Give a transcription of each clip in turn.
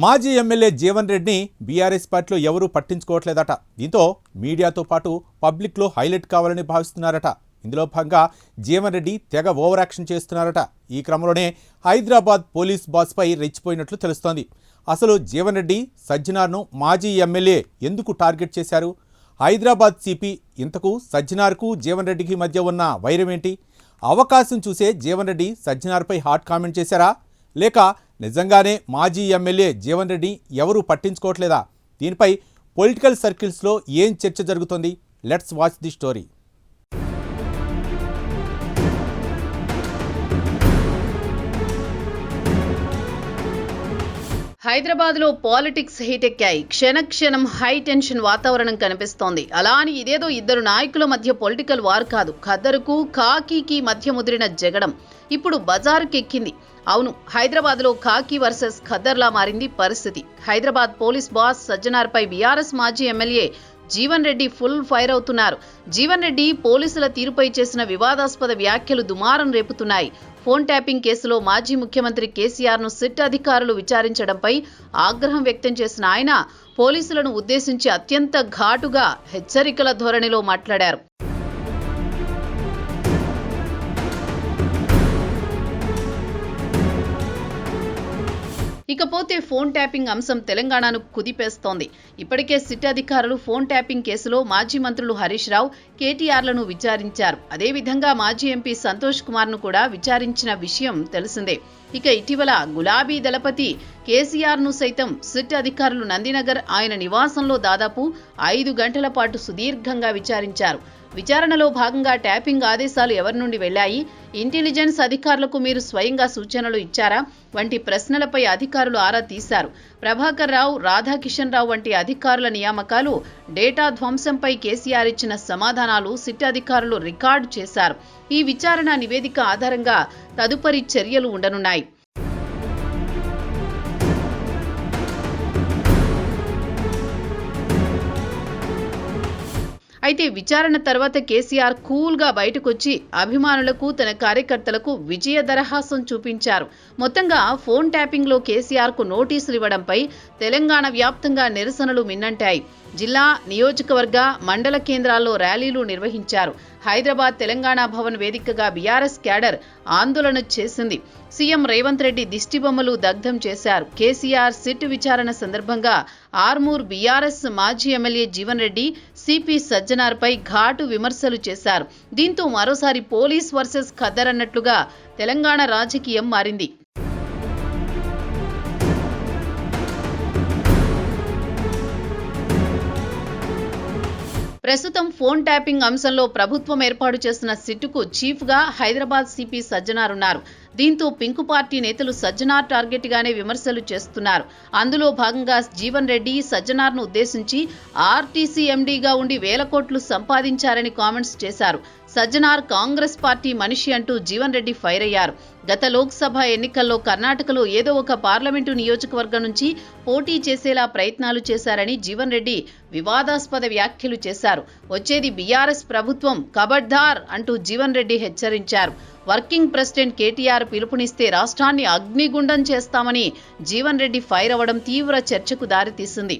మాజీ ఎమ్మెల్యే జీవన్ రెడ్డిని బీఆర్ఎస్ పార్టీలో ఎవరూ పట్టించుకోవట్లేదట. దీంతో మీడియాతో పాటు పబ్లిక్లో హైలైట్ కావాలని భావిస్తున్నారట. ఇందులో భాగంగా జీవన్ రెడ్డి తెగ ఓవర్ యాక్షన్ చేస్తున్నారట. ఈ క్రమంలోనే హైదరాబాద్ పోలీస్ బాస్పై రెచ్చిపోయినట్లు తెలుస్తోంది. అసలు జీవన్ రెడ్డి సజ్జనార్ను మాజీ ఎమ్మెల్యే ఎందుకు టార్గెట్ చేశారు? హైదరాబాద్ సిపి ఇంతకు సజ్జనార్కు జీవన్ రెడ్డికి మధ్య ఉన్న వైరం ఏంటి? అవకాశం చూసే జీవన్ రెడ్డి సజ్జనార్పై హాట్ కామెంట్ చేశారా? లేక నిజంగానే మాజీ ఎమ్మెల్యే జీవన్ రెడ్డి ఎవరూ పట్టించుకోవట్లేదా? దీనిపై పొలిటికల్ సర్కిల్స్లో ఏం చర్చ జరుగుతోంది? Let's watch the story. హైదరాబాద్లో పాలిటిక్స్ హీటెక్కాయి. క్షణక్షణం హై టెన్షన్ వాతావరణం కనిపిస్తోంది. అలా అని ఇదేదో ఇద్దరు నాయకుల మధ్య పొలిటికల్ వార్ కాదు. ఖద్దరుకు ఖాకీకి మధ్య ముదిరిన జగడం ఇప్పుడు బజారుకెక్కింది. అవును, హైదరాబాద్లో ఖాకీ వర్సెస్ ఖద్దర్లా మారింది పరిస్థితి. హైదరాబాద్ పోలీస్ బాస్ సజ్జనార్పై బీఆర్ఎస్ మాజీ MLA Jeevan Reddy full fire అవుతున్నారు. జీవన్ రెడ్డి పోలీసుల తీరుపై చేసిన వివాదాస్పద వ్యాఖ్యలు దుమారం రేపుతున్నాయి. ఫోన్ ట్యాపింగ్ కేసులో మాజీ ముఖ్యమంత్రి కేసీఆర్ను సిట్ అధికారులు విచారించడంపై ఆగ్రహం వ్యక్తం చేసిన ఆయన పోలీసులను ఉద్దేశించి అత్యంత ఘాటుగా హెచ్చరికల ధోరణిలో మాట్లాడారు. ఇకపోతే ఫోన్ ట్యాపింగ్ అంశం తెలంగాణను కుదిపేస్తోంది. ఇప్పటికే సిట్ అధికారులు ఫోన్ ట్యాపింగ్ కేసులో మాజీ మంత్రులు హరీష్ రావు, కేటీఆర్లను విచారించారు. అదేవిధంగా మాజీ ఎంపీ సంతోష్ కుమార్ను కూడా విచారించిన విషయం తెలిసిందే. ఇక ఇటీవల గులాబీ దళపతి కేసీఆర్ను సైతం సిట్ అధికారులు నందినగర్ ఆయన నివాసంలో దాదాపు 5 గంటల పాటు సుదీర్ఘంగా విచారించారు. విచారణలో భాగంగా ట్యాపింగ్ ఆదేశాలు ఎవరి నుండి వెళ్లాయి, ఇంటెలిజెన్స్ అధికారులకు మీరు స్వయంగా సూచనలు ఇచ్చారా వంటి ప్రశ్నలపై అధికారులు ఆరా తీశారు. ప్రభాకర్ రావు, రాధాకిషన్ రావు వంటి అధికారుల నియామకాలు, డేటా ధ్వంసంపై కేసీఆర్ ఇచ్చిన సమాధానాలు సిట్ అధికారులు రికార్డు చేశారు. ఈ విచారణ నివేదిక ఆధారంగా తదుపరి చర్యలు ఉండనున్నాయి. అయితే విచారణ తర్వాత కేసీఆర్ కూల్గా బయటకొచ్చి అభిమానులకు, తన కార్యకర్తలకు విజయ దరహాసం చూపించారు. మొత్తంగా ఫోన్ ట్యాపింగ్లో కేసీఆర్కు నోటీసులు ఇవ్వడంపై తెలంగాణ వ్యాప్తంగా నిరసనలు మిన్నంటాయి. జిల్లా, నియోజకవర్గ, మండల కేంద్రాల్లో ర్యాలీలు నిర్వహించారు. హైదరాబాద్ తెలంగాణ భవన్ వేదికగా బీఆర్ఎస్ క్యాడర్ ఆందోళన చేసింది. సీఎం రేవంత్ రెడ్డి దిష్టిబొమ్మలు దగ్ధం చేశారు. కేసీఆర్ సిట్ విచారణ సందర్భంగా ఆర్మూర్ బీఆర్ఎస్ మాజీ ఎమ్మెల్యే జీవన్ రెడ్డి సిపి సజ్జనార్పై ఘాటు విమర్శలు చేశారు. దీంతో మరోసారి పోలీస్ వర్సెస్ ఖద్దర్ అన్నట్లుగా తెలంగాణ రాజకీయం మారింది. ప్రస్తుతం ఫోన్ ట్యాపింగ్ అంశంలో ప్రభుత్వం ఏర్పాటు చేసిన సిట్టుకు చీఫ్గా హైదరాబాద్ సిపి సజ్జనార్ ఉన్నారు. దీంతో పింకు పార్టీ నేతలు సజ్జనార్ టార్గెట్ గానే విమర్శలు చేస్తున్నారు. అందులో భాగంగా జీవన్ రెడ్డి సజ్జనార్ను ఉద్దేశించి ఆర్టీసీ ఎండీగా ఉండి వేల కోట్లు సంపాదించారని కామెంట్స్ చేశారు. సజ్జనార్ కాంగ్రెస్ పార్టీ మనిషి అంటూ జీవన్ రెడ్డి ఫైర్ అయ్యారు. గత లోక్సభ ఎన్నికల్లో కర్ణాటకలో ఏదో ఒక పార్లమెంటు నియోజకవర్గం నుంచి పోటీ చేసేలా ప్రయత్నాలు చేశారని జీవన్ రెడ్డి వివాదాస్పద వ్యాఖ్యలు చేశారు. వచ్చేది బీఆర్ఎస్ ప్రభుత్వం, ఖబర్దార్ అంటూ జీవన్ రెడ్డి హెచ్చరించారు. వర్కింగ్ ప్రెసిడెంట్ కేటీఆర్ పిలుపునిస్తే రాష్ట్రాన్ని అగ్నిగుండం చేస్తామని జీవన్ రెడ్డి ఫైర్ అవ్వడం తీవ్ర చర్చకు దారితీసింది.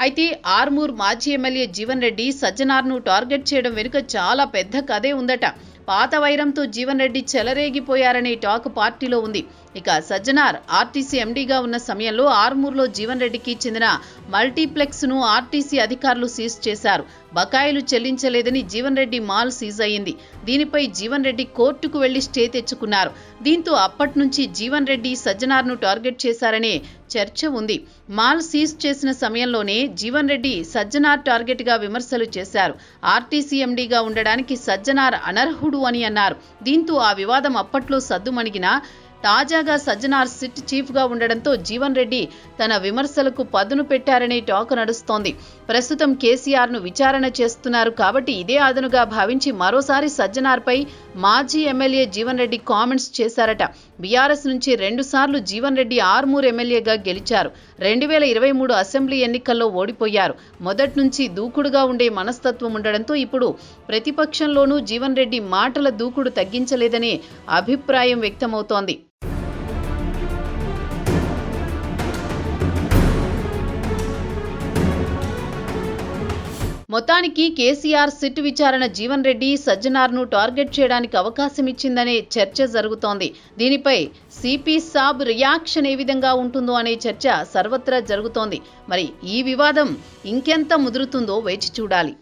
అయితే ఆర్మూర్ మాజీ ఎమ్మెల్యే జీవన్ రెడ్డి సజ్జనార్ను టార్గెట్ చేయడం వెనుక చాలా పెద్ద కథే ఉందట. పాత వైరంతో జీవన్ రెడ్డి చెలరేగిపోయారనే టాక్ పార్టీలో ఉంది. ఇక సజ్జనార్ ఆర్టీసీ ఎండీగా ఉన్న సమయంలో ఆర్మూర్లో జీవన్ రెడ్డికి చెందిన మల్టీప్లెక్స్ ను ఆర్టీసీ అధికారులు సీజ్ చేశారు. బకాయిలు చెల్లించలేదని జీవన్ రెడ్డి మాల్ సీజ్ అయ్యింది. దీనిపై జీవన్ రెడ్డి కోర్టుకు వెళ్లి స్టే తెచ్చుకున్నారు. దీంతో అప్పటి నుంచి జీవన్ రెడ్డి సజ్జనార్ను టార్గెట్ చేశారనే చర్చ ఉంది. మాల్ సీజ్ చేసిన సమయంలోనే జీవన్ రెడ్డి సజ్జనార్ టార్గెట్ గా విమర్శలు చేశారు. ఆర్టీసీ ఎండీగా ఉండడానికి సజ్జనార్ అనర్హుడు అని అన్నారు. దీంతో ఆ వివాదం అప్పట్లో సద్దుమణిగినా తాజాగా సజ్జనార్ సిట్ చీఫ్గా ఉండడంతో జీవన్ రెడ్డి తన విమర్శలకు పదును పెట్టారనే టాక్ నడుస్తోంది. ప్రస్తుతం కేసీఆర్ను విచారణ చేస్తున్నారు కాబట్టి ఇదే అదనుగా భావించి మరోసారి సజ్జనార్పై మాజీ ఎమ్మెల్యే జీవన్ రెడ్డి కామెంట్స్ చేశారట. బీఆర్ఎస్ నుంచి 2 సార్లు జీవన్ రెడ్డి ఆర్మూర్ ఎమ్మెల్యేగా గెలిచారు. 2023 అసెంబ్లీ ఎన్నికల్లో ఓడిపోయారు. మొదటి నుంచి దూకుడుగా ఉండే మనస్తత్వం ఉండడంతో ఇప్పుడు ప్రతిపక్షంలోనూ జీవన్ రెడ్డి మాటల దూకుడు తగ్గించలేదనే అభిప్రాయం వ్యక్తమవుతోంది. మొత్తానికి కేసీఆర్ సిట్ విచారణ జీవన్ రెడ్డి, సజ్జనార్ను టార్గెట్ చేయడానికి అవకాశం ఇచ్చిందనే చర్చ జరుగుతోంది. దీనిపై సిపి సాబ్ రియాక్షన్ ఏ విధంగా ఉంటుందో అనే చర్చ సర్వత్రా జరుగుతోంది. మరి ఈ వివాదం ఇంకెంత ముదురుతుందో వేచి చూడాలి.